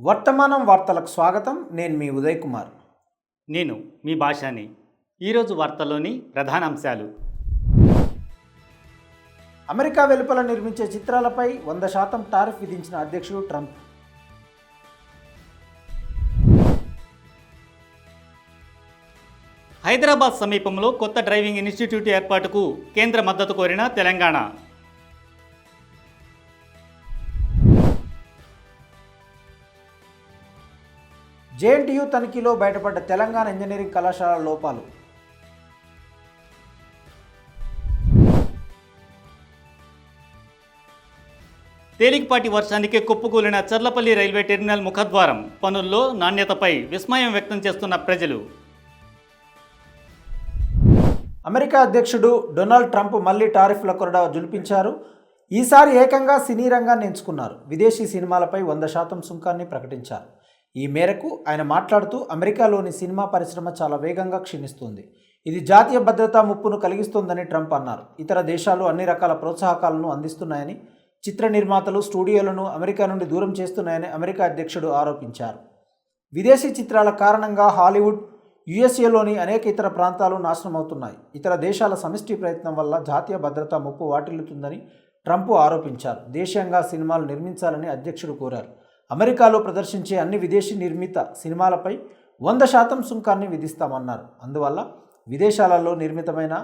వర్తమానం వార్తలకు స్వాగతం. నేను మీ ఉదయ్ కుమార్. నేను మీ భాషాని. ఈరోజు వార్తల్లోని ప్రధానాంశాలు. అమెరికా వెలుపల నిర్మించే చిత్రాలపై 100% టారిఫ్ విధించిన అధ్యక్షుడు ట్రంప్. హైదరాబాద్ సమీపంలో కొత్త డ్రైవింగ్ ఇన్స్టిట్యూట్ ఏర్పాటుకు కేంద్ర మద్దతు కోరిన తెలంగాణ. జేఎన్టీయూ తనిఖీలో బయటపడ్డ తెలంగాణ ఇంజనీరింగ్ కళాశాల లోపాలు. తేలికపాటి వర్షానికే కుప్పకూలిన చర్లపల్లి రైల్వే టెర్మినల్ ముఖద్వారం. పనుల్లో నాణ్యతపై విస్మయం వ్యక్తం చేస్తున్న ప్రజలు. అమెరికా అధ్యక్షుడు డొనాల్డ్ ట్రంప్ మళ్లీ టారిఫ్ల కొరడా జులిపించారు. ఈసారి ఏకంగా సినీ రంగాన్ని ఎంచుకున్నారు. విదేశీ సినిమాలపై 100% సుంకాన్ని ప్రకటించారు. ఈ మేరకు ఆయన మాట్లాడుతూ, అమెరికాలోని సినిమా పరిశ్రమ చాలా వేగంగా క్షీణిస్తుంది. ఇది జాతీయ భద్రతా ముప్పును కలిగిస్తోందని ట్రంప్ అన్నారు. ఇతర దేశాలు అన్ని రకాల ప్రోత్సాహకాలను అందిస్తున్నాయని, చిత్ర నిర్మాతలు స్టూడియోలను అమెరికా నుండి దూరం చేస్తున్నాయని అమెరికా అధ్యక్షుడు ఆరోపించారు. విదేశీ చిత్రాల కారణంగా హాలీవుడ్, యుఎస్ఏలోని అనేక ఇతర ప్రాంతాలు నాశనమవుతున్నాయి. ఇతర దేశాల సమిష్టి ప్రయత్నం వల్ల జాతీయ భద్రతా ముప్పు వాటిల్లుతుందని ట్రంప్ ఆరోపించారు. దేశీయంగా సినిమాలు నిర్మించాలని అధ్యక్షుడు కోరారు. అమెరికాలో ప్రదర్శించే అన్ని విదేశీ నిర్మిత సినిమాలపై 100% సుంకాన్ని విధిస్తామన్నారు. అందువల్ల విదేశాలలో నిర్మితమైన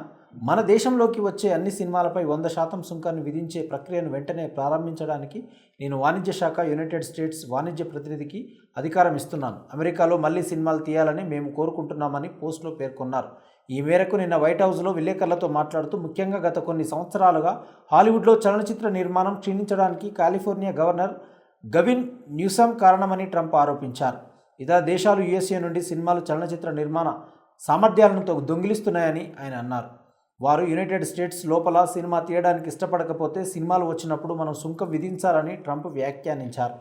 మన దేశంలోకి వచ్చే అన్ని సినిమాలపై 100% సుంకాన్ని విధించే ప్రక్రియను వెంటనే ప్రారంభించడానికి నేను వాణిజ్య శాఖ, యునైటెడ్ స్టేట్స్ వాణిజ్య ప్రతినిధికి అధికారం ఇస్తున్నాను. అమెరికాలో మళ్లీ సినిమాలు తీయాలని మేము కోరుకుంటున్నామని పోస్టులో పేర్కొన్నారు. ఈ మేరకు నిన్న వైట్ హౌస్లో విలేకరులతో మాట్లాడుతూ, ముఖ్యంగా గత కొన్ని సంవత్సరాలుగా హాలీవుడ్లో చలనచిత్ర నిర్మాణం క్షీణించడానికి కాలిఫోర్నియా గవర్నర్ గవిన్ న్యూసమ్ కారణమని ట్రంప్ ఆరోపించారు. ఇతర దేశాలు యుఎస్ఏ నుండి సినిమాలు, చలనచిత్ర నిర్మాణ సామర్థ్యాలను దొంగిలిస్తున్నాయని ఆయన అన్నారు. వారు యునైటెడ్ స్టేట్స్ లోపల సినిమా తీయడానికి ఇష్టపడకపోతే సినిమాలు వచ్చినప్పుడు మనం సుంకం విధించాలని ట్రంప్ వ్యాఖ్యానించారు.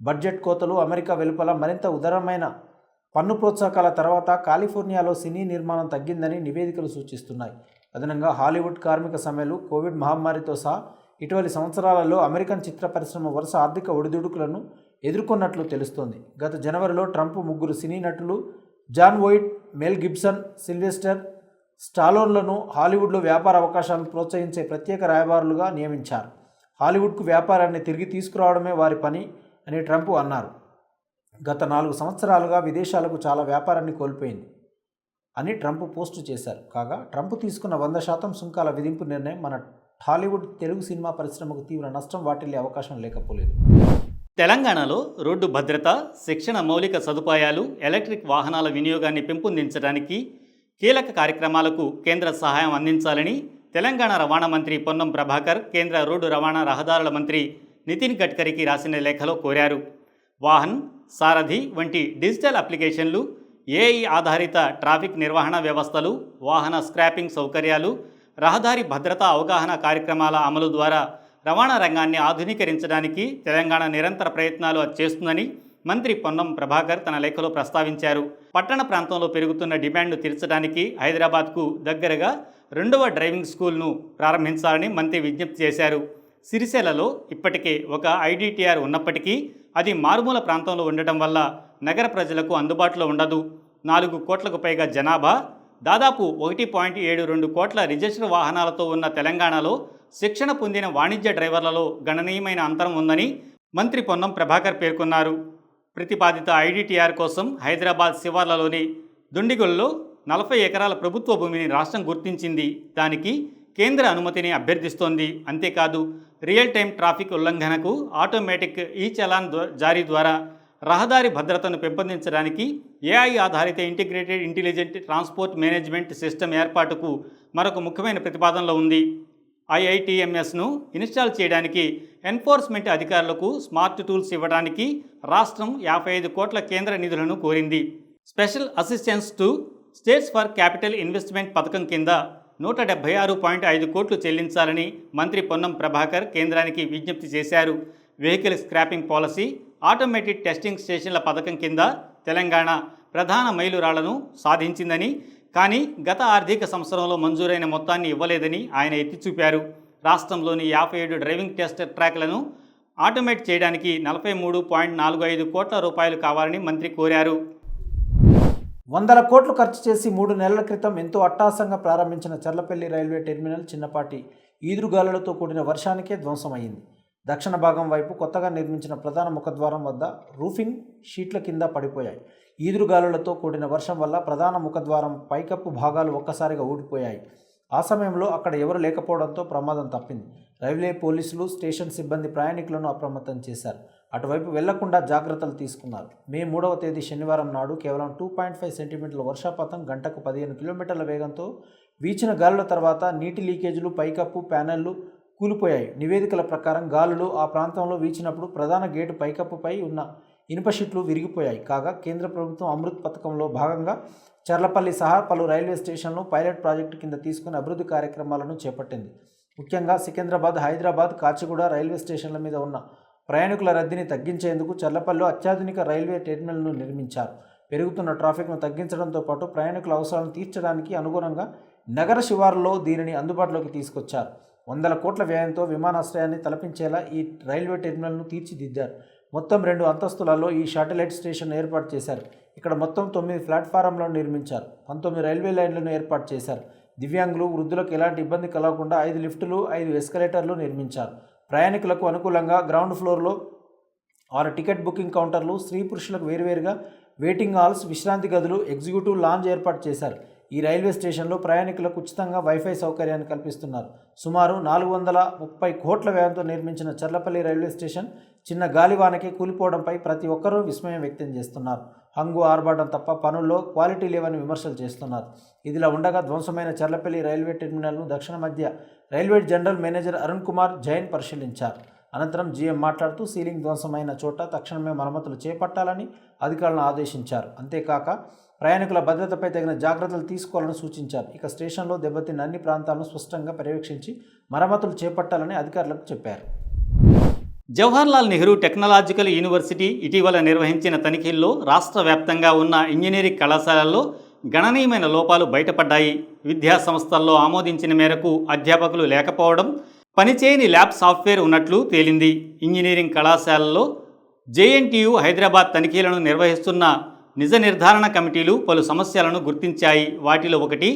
బడ్జెట్ కోతలు, అమెరికా వెలుపల మరింత ఉదారమైన పన్ను ప్రోత్సాహకాల తర్వాత కాలిఫోర్నియాలో సినీ నిర్మాణం తగ్గిందని నివేదికలు సూచిస్తున్నాయి. అదనంగా హాలీవుడ్ కార్మిక సమ్మెలు, కోవిడ్ మహమ్మారితో సహా ఇటీవలి సంవత్సరాలలో అమెరికన్ చిత్ర పరిశ్రమ వరుస ఆర్థిక ఒడిదుడుకులను ఎదుర్కొన్నట్లు తెలుస్తోంది. గత జనవరిలో ట్రంప్ 3 సినీ నటులు జాన్ వోయిట్, మెల్ గిబ్సన్, సిల్వెస్టర్ స్టాలోన్లను హాలీవుడ్లో వ్యాపార అవకాశాలను ప్రోత్సహించే ప్రత్యేక రాయబారులుగా నియమించారు. హాలీవుడ్కు వ్యాపారాన్ని తిరిగి తీసుకురావడమే వారి పని అని ట్రంప్ అన్నారు. గత 4 సంవత్సరాలుగా విదేశాలకు చాలా వ్యాపారాన్ని కోల్పోయింది అని ట్రంప్ పోస్టు చేశారు. కాగా ట్రంప్ తీసుకున్న 100% సుంకాల విధింపు నిర్ణయం మన హాలీవుడ్, తెలుగు సినిమా పరిశ్రమకు తీవ్ర నష్టం వాటిల్లే అవకాశం లేకపోలేదు. తెలంగాణలో రోడ్డు భద్రత, శిక్షణ, మౌలిక సదుపాయాలు, ఎలక్ట్రిక్ వాహనాల వినియోగాన్ని పెంపొందించడానికి కీలక కార్యక్రమాలకు కేంద్ర సహాయం అందించాలని తెలంగాణ రవాణా మంత్రి పొన్నం ప్రభాకర్ కేంద్ర రోడ్డు రవాణా రహదారుల మంత్రి నితిన్ గడ్కరీకి రాసిన లేఖలో కోరారు. వాహన్, సారథి వంటి డిజిటల్ అప్లికేషన్లు, ఏఐ ఆధారిత ట్రాఫిక్ నిర్వహణ వ్యవస్థలు, వాహన స్క్రాపింగ్ సౌకర్యాలు, రహదారి భద్రతా అవగాహన కార్యక్రమాల అమలు ద్వారా రవాణా రంగాన్ని ఆధునీకరించడానికి తెలంగాణ నిరంతర ప్రయత్నాలు చేస్తుందని మంత్రి పొన్నం ప్రభాకర్ తన లేఖలో ప్రస్తావించారు. పట్టణ ప్రాంతంలో పెరుగుతున్న డిమాండ్ను తీర్చడానికి హైదరాబాద్కు దగ్గరగా 2వ డ్రైవింగ్ స్కూల్ను ప్రారంభించాలని మంత్రి విజ్ఞప్తి చేశారు. సిరిసిల్లలో ఇప్పటికే ఒక ఐడిటిఆర్ ఉన్నప్పటికీ అది మారుమూల ప్రాంతంలో ఉండటం వల్ల నగర ప్రజలకు అందుబాటులో ఉండదు. 4 కోట్లకు పైగా జనాభా, దాదాపు 1.72 కోట్ల రిజిస్టర్ వాహనాలతో ఉన్న తెలంగాణలో శిక్షణ పొందిన వాణిజ్య డ్రైవర్లలో గణనీయమైన అంతరం ఉందని మంత్రి పొన్నం ప్రభాకర్ పేర్కొన్నారు. ప్రతిపాదిత ఐడిటిఆర్ కోసం హైదరాబాద్ శివార్లలోని దుండిగొల్లో 40 ఎకరాల ప్రభుత్వ భూమిని రాష్ట్రం గుర్తించింది. దానికి కేంద్ర అనుమతిని అభ్యర్థిస్తోంది. అంతేకాదు, రియల్ టైం ట్రాఫిక్ ఉల్లంఘనకు ఆటోమేటిక్ ఈ చలాన్ జారీ ద్వారా రహదారి భద్రతను పెంపొందించడానికి ఏఐ ఆధారిత integrated intelligent transport management system ఏర్పాటుకు మరొక ముఖ్యమైన ప్రతిపాదనలో ఉంది. ఐఐటిఎంఎస్ను ఇన్స్టాల్ చేయడానికి ఎన్ఫోర్స్మెంట్ అధికారులకు స్మార్ట్ టూల్స్ ఇవ్వడానికి రాష్ట్రం 55 కోట్ల కేంద్ర నిధులను కోరింది. Special assistance to states for capital investment పథకం కింద 176.5 కోట్లు చెల్లించాలని మంత్రి పొన్నం ప్రభాకర్ కేంద్రానికి విజ్ఞప్తి చేశారు. Vehicle scrapping policy, automated testing స్టేషన్ల పథకం కింద తెలంగాణ ప్రధాన మైలురాళ్లను సాధించిందని, కానీ గత ఆర్థిక సంవత్సరంలో మంజూరైన మొత్తాన్ని ఇవ్వలేదని ఆయన ఎత్తి చూపారు. రాష్ట్రంలోని 57 డ్రైవింగ్ టెస్ట్ ట్రాక్లను ఆటోమేట్ చేయడానికి 43.45 కోట్ల రూపాయలు కావాలని మంత్రి కోరారు. వందల కోట్లు ఖర్చు చేసి 3 నెలల క్రితం ఎంతో అట్టహాసంగా ప్రారంభించిన చర్లపల్లి రైల్వే టెర్మినల్ చిన్నపాటి ఈదురుగాలులతో కూడిన వర్షానికే ధ్వంసమైంది. దక్షిణ భాగం వైపు కొత్తగా నిర్మించిన ప్రధాన ముఖద్వారం వద్ద రూఫింగ్ షీట్ల కింద పడిపోయాయి. ఈదురుగాలులతో కూడిన వర్షం వల్ల ప్రధాన ముఖద్వారం పైకప్పు భాగాలు ఒక్కసారిగా ఊడిపోయాయి. ఆ సమయంలో అక్కడ ఎవరు లేకపోవడంతో ప్రమాదం తప్పింది. రైల్వే పోలీసులు, స్టేషన్ సిబ్బంది ప్రయాణికులను అప్రమత్తం చేశారు. అటువైపు వెళ్లకుండా జాగ్రత్తలు తీసుకున్నారు. మే 3వ తేదీ శనివారం నాడు కేవలం 2.5 సెంటీమీటర్ల వర్షపాతం, గంటకు 15 కిలోమీటర్ల వేగంతో వీచిన గాలుల తర్వాత నీటి లీకేజీలు, పైకప్పు ప్యానెళ్లు కూలిపోయాయి. నివేదికల ప్రకారం గాలులు ఆ ప్రాంతంలో వీచినప్పుడు ప్రధాన గేటు పైకప్పుపై ఉన్న ఇనుప షీట్లు విరిగిపోయాయి. కాగా కేంద్ర ప్రభుత్వం అమృత్ పథకంలో భాగంగా చర్లపల్లి సహా పలు రైల్వే స్టేషన్లను పైలట్ ప్రాజెక్టు కింద తీసుకుని అభివృద్ధి కార్యక్రమాలను చేపట్టింది. ముఖ్యంగా సికింద్రాబాద్, హైదరాబాద్, కాచిగూడ రైల్వే స్టేషన్ల మీద ఉన్న ప్రయాణికుల రద్దీని తగ్గించేందుకు చర్లపల్లిలో అత్యాధునిక రైల్వే టెర్మినల్ను నిర్మించారు. పెరుగుతున్న ట్రాఫిక్ను తగ్గించడంతో పాటు ప్రయాణికుల అవసరాలను తీర్చడానికి అనుగుణంగా నగర శివారులో దీనిని అందుబాటులోకి తీసుకొచ్చారు. వందల కోట్ల వ్యయంతో విమానాశ్రయాన్ని తలపించేలా ఈ రైల్వే టెర్మినల్ను తీర్చిదిద్దారు. మొత్తం 2 అంతస్తులలో ఈ శాటిలైట్ స్టేషన్ ఏర్పాటు చేశారు. ఇక్కడ మొత్తం 9 ప్లాట్ఫారంలను నిర్మించారు. 19 రైల్వే లైన్లను ఏర్పాటు చేశారు. దివ్యాంగులు, వృద్ధులకు ఎలాంటి ఇబ్బంది కలగకుండా 5 లిఫ్టులు, 5 ఎస్కలేటర్లు నిర్మించారు. ప్రయాణికులకు అనుకూలంగా గ్రౌండ్ ఫ్లోర్లో 6 టికెట్ బుకింగ్ కౌంటర్లు, స్త్రీ పురుషులకు వేరువేరుగా వెయిటింగ్ హాల్స్, విశ్రాంతి గదులు, ఎగ్జిక్యూటివ్ లాంజ్ ఏర్పాటు చేశారు. ఈ రైల్వే స్టేషన్లో ప్రయాణికులకు ఉచితంగా వైఫై సౌకర్యాన్ని కల్పిస్తున్నారు. సుమారు 430 కోట్ల వ్యయంతో నిర్మించిన చర్లపల్లి రైల్వే స్టేషన్ చిన్న గాలివానకే కూలిపోవడంపై ప్రతి ఒక్కరూ విస్మయం వ్యక్తం చేస్తున్నారు. హంగు, ఆర్భాటం తప్ప పనుల్లో క్వాలిటీ లేవని విమర్శలు చేస్తున్నారు. ఇదిలా ఉండగా ధ్వంసమైన చర్లపల్లి రైల్వే టెర్మినల్ను దక్షిణ మధ్య railway general manager Arun Kumar Jain పరిశీలించారు. అనంతరం జీఎం మాట్లాడుతూ సీలింగ్ ధ్వంసమైన చోట తక్షణమే మరమ్మతులు చేపట్టాలని అధికారులను ఆదేశించారు. అంతేకాక ప్రయాణికుల భద్రతపై తగిన జాగ్రత్తలు తీసుకోవాలని సూచించారు. ఇక స్టేషన్లో దెబ్బతిన్న అన్ని ప్రాంతాలను స్పష్టంగా పర్యవేక్షించి మరమ్మతులు చేపట్టాలని అధికారులకు చెప్పారు. జవహర్లాల్ నెహ్రూ టెక్నాలజికల్ యూనివర్సిటీ ఇటీవల నిర్వహించిన తనిఖీల్లో రాష్ట్ర వ్యాప్తంగా ఉన్న ఇంజనీరింగ్ కళాశాలల్లో గణనీయమైన లోపాలు బయటపడ్డాయి. విద్యా సంస్థల్లో ఆమోదించిన మేరకు అధ్యాపకులు లేకపోవడం, పనిచేయని ల్యాబ్ సాఫ్ట్వేర్ ఉన్నట్లు తేలింది. ఇంజనీరింగ్ కళాశాలల్లో జేఎన్టీయూ హైదరాబాద్ తనిఖీలను నిర్వహిస్తున్న నిజ నిర్ధారణ కమిటీలు పలు సమస్యలను గుర్తించాయి. వాటిలో ఒకటి,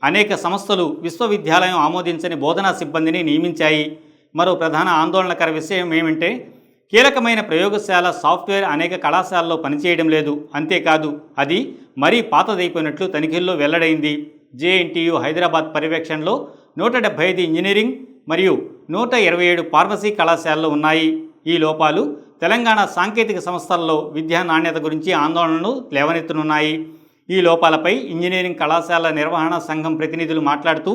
అనేక సంస్థలు విశ్వవిద్యాలయం ఆమోదించని బోధనా సిబ్బందిని నియమించాయి. మరో ప్రధాన ఆందోళనకర విషయం ఏమంటే కీలకమైన ప్రయోగశాల సాఫ్ట్వేర్ అనేక కళాశాలలో పనిచేయడం లేదు. అంతేకాదు అది మరీ పాతదైపోయినట్లు తనిఖీల్లో వెల్లడైంది. జేఎన్టీయూ హైదరాబాద్ పర్యవేక్షణలో 175 ఇంజనీరింగ్ మరియు 127 ఫార్మసీ కళాశాలలు ఉన్నాయి. ఈ లోపాలు తెలంగాణ సాంకేతిక సంస్థల్లో విద్యా నాణ్యత గురించి ఆందోళనలు లేవనెత్తనున్నాయి. ఈ లోపాలపై ఇంజనీరింగ్ కళాశాల నిర్వహణ సంఘం ప్రతినిధులు మాట్లాడుతూ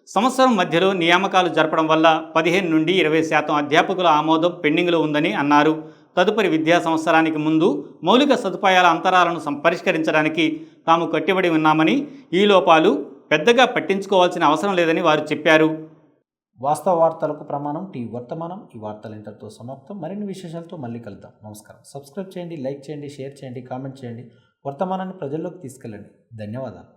సంవత్సరం మధ్యలో నియామకాలు జరపడం వల్ల 15 నుండి 20% అధ్యాపకుల ఆమోదం పెండింగ్లో ఉందని అన్నారు. తదుపరి విద్యా సంవత్సరానికి ముందు మౌలిక సదుపాయాల అంతరాలను పరిష్కరించడానికి తాము కట్టుబడి ఉన్నామని, ఈ లోపాలు పెద్దగా పట్టించుకోవాల్సిన అవసరం లేదని వారు చెప్పారు. వాస్తవ వార్తలకు ప్రమాణం టీవీ వర్తమానం. ఈ వార్తలు ఇంతటితో సమాప్తం. మరిన్ని విశేషాలతో మళ్ళీ కలుద్దాం. నమస్కారం. సబ్స్క్రైబ్ చేయండి, లైక్ చేయండి, షేర్ చేయండి, కామెంట్ చేయండి. వర్తమానాన్ని ప్రజల్లోకి తీసుకెళ్ళండి. ధన్యవాదాలు.